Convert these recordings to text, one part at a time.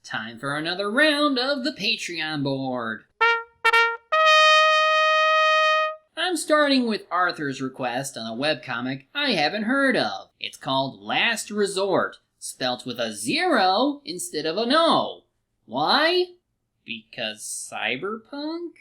Time for another round of the Patreon board. I'm starting with Arthur's request on a webcomic I haven't heard of. It's called Res0rt, spelt with a 0 instead of an O. Why? Because cyberpunk?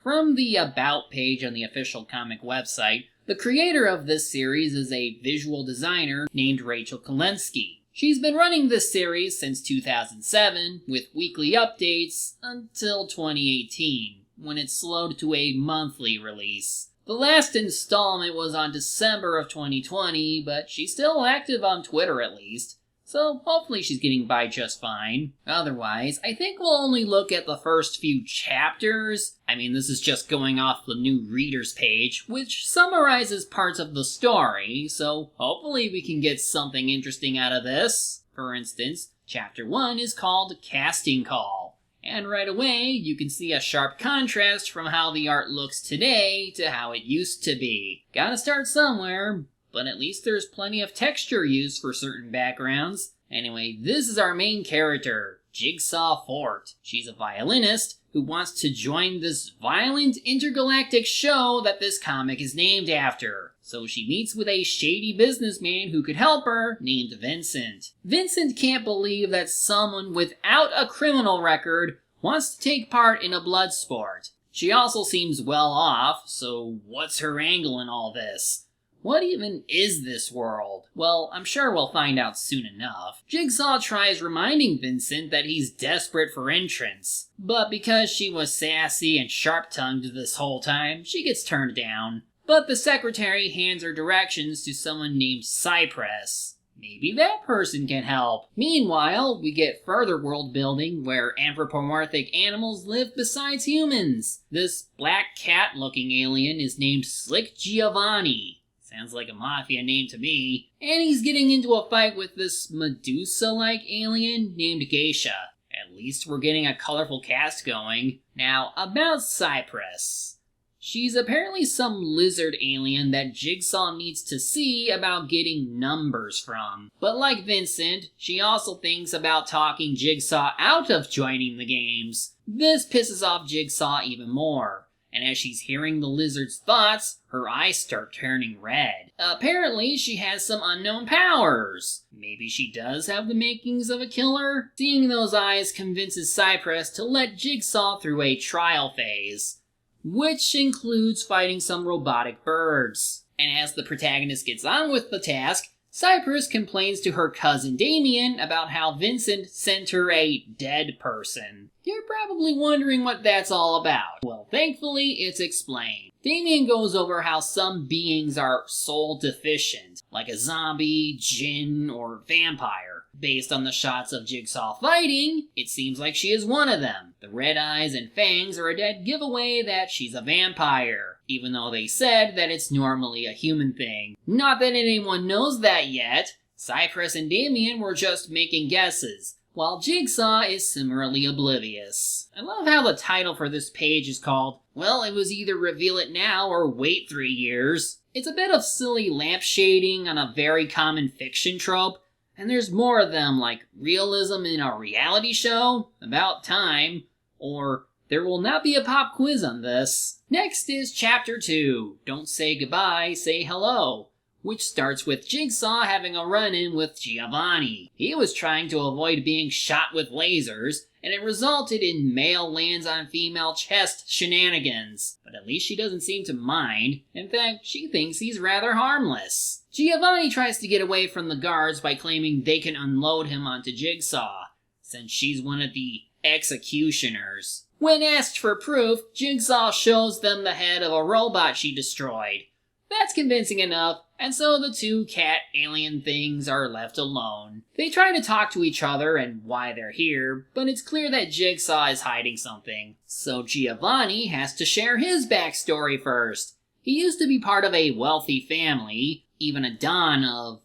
From the About page on the official comic website, the creator of this series is a visual designer named Rachel Kalensky. She's been running this series since 2007, with weekly updates until 2018, when it slowed to a monthly release. The last installment was on December of 2020, but she's still active on Twitter at least. So hopefully she's getting by just fine. Otherwise, I think we'll only look at the first few chapters. This is just going off the new readers page, which summarizes parts of the story, so hopefully we can get something interesting out of this. For instance, chapter 1 is called Casting Call, and right away you can see a sharp contrast from how the art looks today to how it used to be. Gotta start somewhere. But at least there's plenty of texture used for certain backgrounds. Anyway, this is our main character, Jigsaw Fort. She's a violinist who wants to join this violent intergalactic show that this comic is named after. So she meets with a shady businessman who could help her, named Vincent. Vincent can't believe that someone without a criminal record wants to take part in a blood sport. She also seems well off, so what's her angle in all this? What even is this world? Well, I'm sure we'll find out soon enough. Jigsaw tries reminding Vincent that he's desperate for entrance, but because she was sassy and sharp-tongued this whole time, she gets turned down. But the secretary hands her directions to someone named Cypress. Maybe that person can help. Meanwhile, we get further world building where anthropomorphic animals live besides humans. This black cat-looking alien is named Slick Giovanni. Sounds like a mafia name to me. And he's getting into a fight with this Medusa-like alien named Geisha. At least we're getting a colorful cast going. Now, about Cypress. She's apparently some lizard alien that Jigsaw needs to see about getting numbers from. But like Vincent, she also thinks about talking Jigsaw out of joining the games. This pisses off Jigsaw even more. And as she's hearing the lizard's thoughts, her eyes start turning red. Apparently, she has some unknown powers. Maybe she does have the makings of a killer? Seeing those eyes convinces Cypress to let Jigsaw through a trial phase, which includes fighting some robotic birds. And as the protagonist gets on with the task, Cypress complains to her cousin Damien about how Vincent sent her a dead person. You're probably wondering what that's all about. Well, thankfully, it's explained. Damien goes over how some beings are soul deficient, like a zombie, djinn, or vampire. Based on the shots of Jigsaw fighting, it seems like she is one of them. The red eyes and fangs are a dead giveaway that she's a vampire, even though they said that it's normally a human thing. Not that anyone knows that yet. Cypress and Damien were just making guesses, while Jigsaw is similarly oblivious. I love how the title for this page is called, well, it was either reveal it now or wait 3 years. It's a bit of silly lampshading on a very common fiction trope, and there's more of them, like realism in a reality show, about time, or there will not be a pop quiz on this. Next is Chapter 2, Don't Say Goodbye, Say Hello, which starts with Jigsaw having a run-in with Giovanni. He was trying to avoid being shot with lasers, and it resulted in male lands on female chest shenanigans. But at least she doesn't seem to mind. In fact, she thinks he's rather harmless. Giovanni tries to get away from the guards by claiming they can unload him onto Jigsaw, since she's one of the executioners. When asked for proof, Jigsaw shows them the head of a robot she destroyed. That's convincing enough, and so the two cat alien things are left alone. They try to talk to each other and why they're here, but it's clear that Jigsaw is hiding something. So Giovanni has to share his backstory first. He used to be part of a wealthy family, even a don of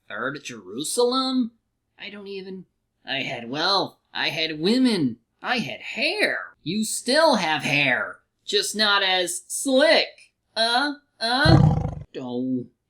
Third Jerusalem? I had wealth, I had women, I had hair. You still have hair. just not as slick. Oh.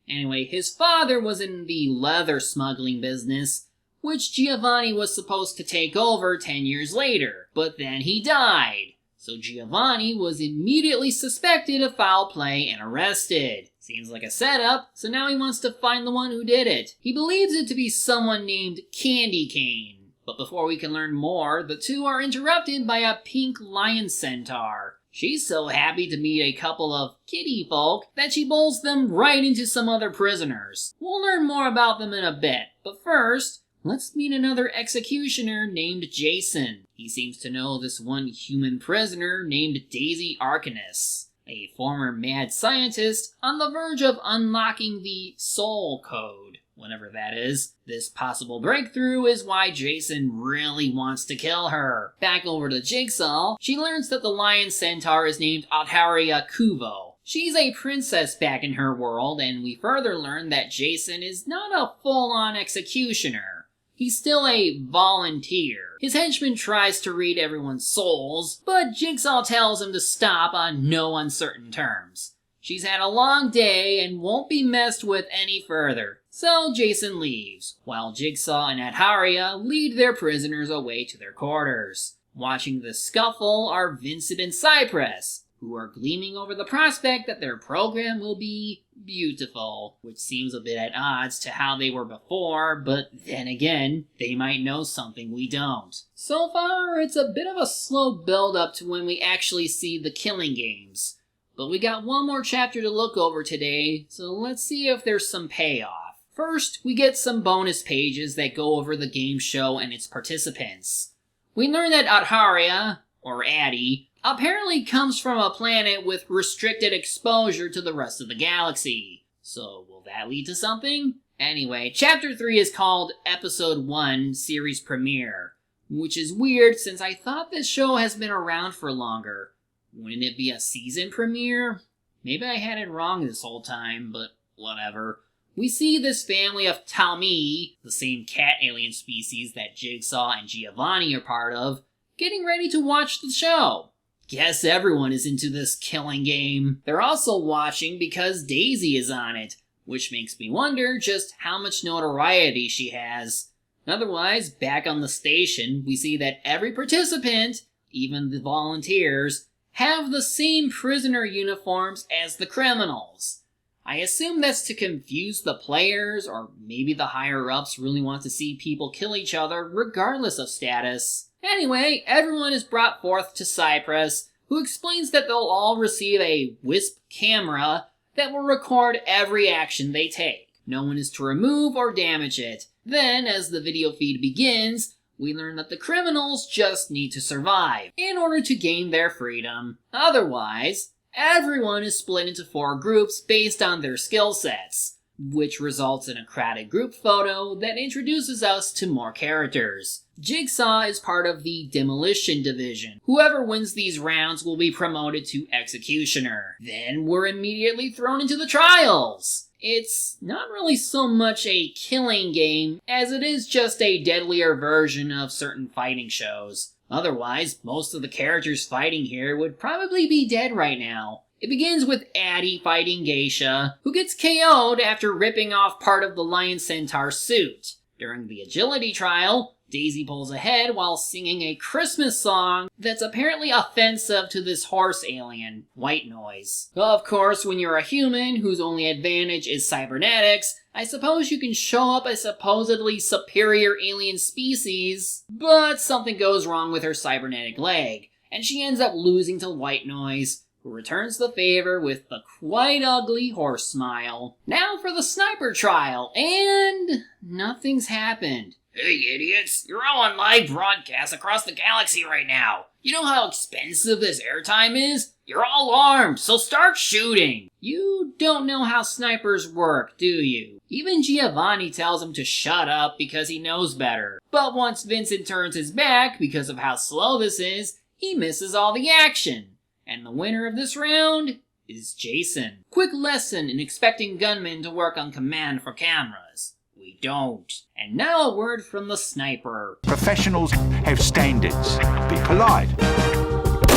Anyway, his father was in the leather smuggling business, which Giovanni was supposed to take over 10 years later, but then he died. So Giovanni was immediately suspected of foul play and arrested. Seems like a setup, so now he wants to find the one who did it. He believes it to be someone named Candy Cane. But before we can learn more, the two are interrupted by a pink lion centaur. She's so happy to meet a couple of kitty folk that she bowls them right into some other prisoners. We'll learn more about them in a bit, but first, let's meet another executioner named Jason. He seems to know this one human prisoner named Daisy Arcanus, a former mad scientist on the verge of unlocking the soul code, whatever that is. This possible breakthrough is why Jason really wants to kill her. Back over to Jigsaw, she learns that the lion centaur is named Altaria Kuvo. She's a princess back in her world, and we further learn that Jason is not a full-on executioner. He's still a volunteer. His henchman tries to read everyone's souls, but Jigsaw tells him to stop on no uncertain terms. She's had a long day and won't be messed with any further. So Jason leaves, while Jigsaw and Adharia lead their prisoners away to their quarters. Watching the scuffle are Vincent and Cypress, who are gleaming over the prospect that their program will be beautiful, which seems a bit at odds to how they were before, but then again, they might know something we don't. So far, it's a bit of a slow build-up to when we actually see the killing games. But we got one more chapter to look over today, so let's see if there's some payoff. First, we get some bonus pages that go over the game show and its participants. We learn that Adharia, or Addie, apparently comes from a planet with restricted exposure to the rest of the galaxy. So, will that lead to something? Anyway, Chapter 3 is called Episode 1 Series Premiere, which is weird since I thought this show has been around for longer. Wouldn't it be a season premiere? Maybe I had it wrong this whole time, but whatever. We see this family of Talmi, the same cat alien species that Jigsaw and Giovanni are part of, getting ready to watch the show. Guess everyone is into this killing game. They're also watching because Daisy is on it, which makes me wonder just how much notoriety she has. Otherwise, back on the station, we see that every participant, even the volunteers, have the same prisoner uniforms as the criminals. I assume that's to confuse the players, or maybe the higher-ups really want to see people kill each other regardless of status. Anyway, everyone is brought forth to Cypress, who explains that they'll all receive a Wisp camera that will record every action they take. No one is to remove or damage it. Then, as the video feed begins, we learn that the criminals just need to survive in order to gain their freedom. Otherwise, everyone is split into 4 groups based on their skill sets, which results in a crowded group photo that introduces us to more characters. Jigsaw is part of the Demolition Division. Whoever wins these rounds will be promoted to Executioner. Then we're immediately thrown into the trials. It's not really so much a killing game as it is just a deadlier version of certain fighting shows. Otherwise, most of the characters fighting here would probably be dead right now. It begins with Addie fighting Geisha, who gets KO'd after ripping off part of the Lion Centaur's suit. During the agility trial, Daisy pulls ahead while singing a Christmas song that's apparently offensive to this horse alien, White Noise. Of course, when you're a human whose only advantage is cybernetics, I suppose you can show up a supposedly superior alien species, but something goes wrong with her cybernetic leg, and she ends up losing to White Noise, who returns the favor with the quite ugly horse smile. Now for the sniper trial, and nothing's happened. Hey idiots, you're all on live broadcast across the galaxy right now. You know how expensive this airtime is? You're all armed, so start shooting. You don't know how snipers work, do you? Even Giovanni tells him to shut up because he knows better. But once Vincent turns his back because of how slow this is, he misses all the action. And the winner of this round is Jason. Quick lesson in expecting gunmen to work on command for cameras. We don't. And now a word from the sniper. Professionals have standards. Be polite.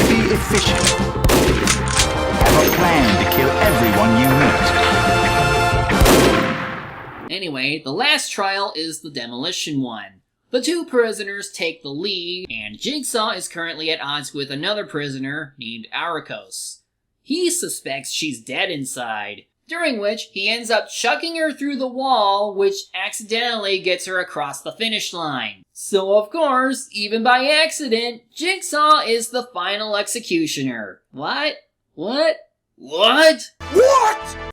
Be efficient. Have a plan to kill everyone you meet. Anyway, the last trial is the demolition one. The two prisoners take the lead, and Jigsaw is currently at odds with another prisoner named Arikos. He suspects she's dead inside, during which he ends up chucking her through the wall, which accidentally gets her across the finish line. So of course, even by accident, Jigsaw is the final executioner. What?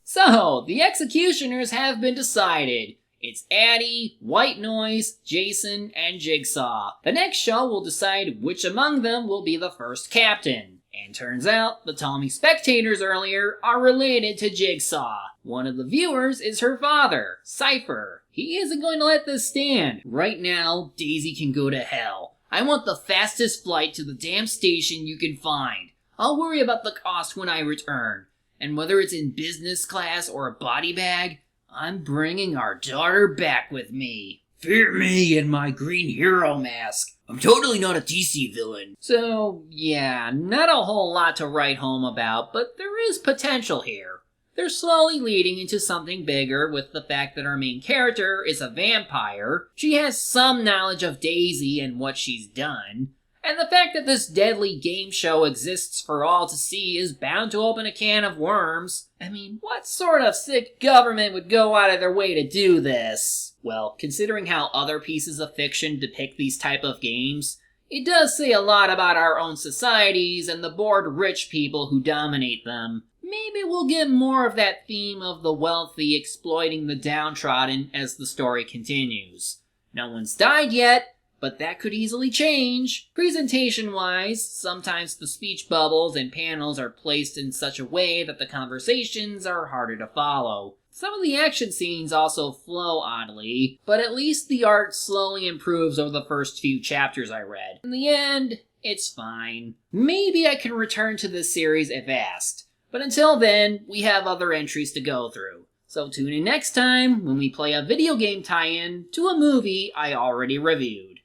So, the executioners have been decided. It's Addie, White Noise, Jason, and Jigsaw. The next show will decide which among them will be the first captain. And turns out, the Tommy spectators earlier are related to Jigsaw. One of the viewers is her father, Cypher. He isn't going to let this stand. Right now, Daisy can go to hell. I want the fastest flight to the damn station you can find. I'll worry about the cost when I return. And whether it's in business class or a body bag, I'm bringing our daughter back with me. Fear me and my green hero mask. I'm totally not a DC villain. So, yeah, not a whole lot to write home about, but there is potential here. They're slowly leading into something bigger with the fact that our main character is a vampire. She has some knowledge of Daisy and what she's done. And the fact that this deadly game show exists for all to see is bound to open a can of worms. I mean, what sort of sick government would go out of their way to do this? Well, considering how other pieces of fiction depict these type of games, it does say a lot about our own societies and the bored rich people who dominate them. Maybe we'll get more of that theme of the wealthy exploiting the downtrodden as the story continues. No one's died yet, but that could easily change. Presentation-wise, sometimes the speech bubbles and panels are placed in such a way that the conversations are harder to follow. Some of the action scenes also flow oddly, but at least the art slowly improves over the first few chapters I read. In the end, it's fine. Maybe I can return to this series if asked, but until then, we have other entries to go through. So tune in next time when we play a video game tie-in to a movie I already reviewed.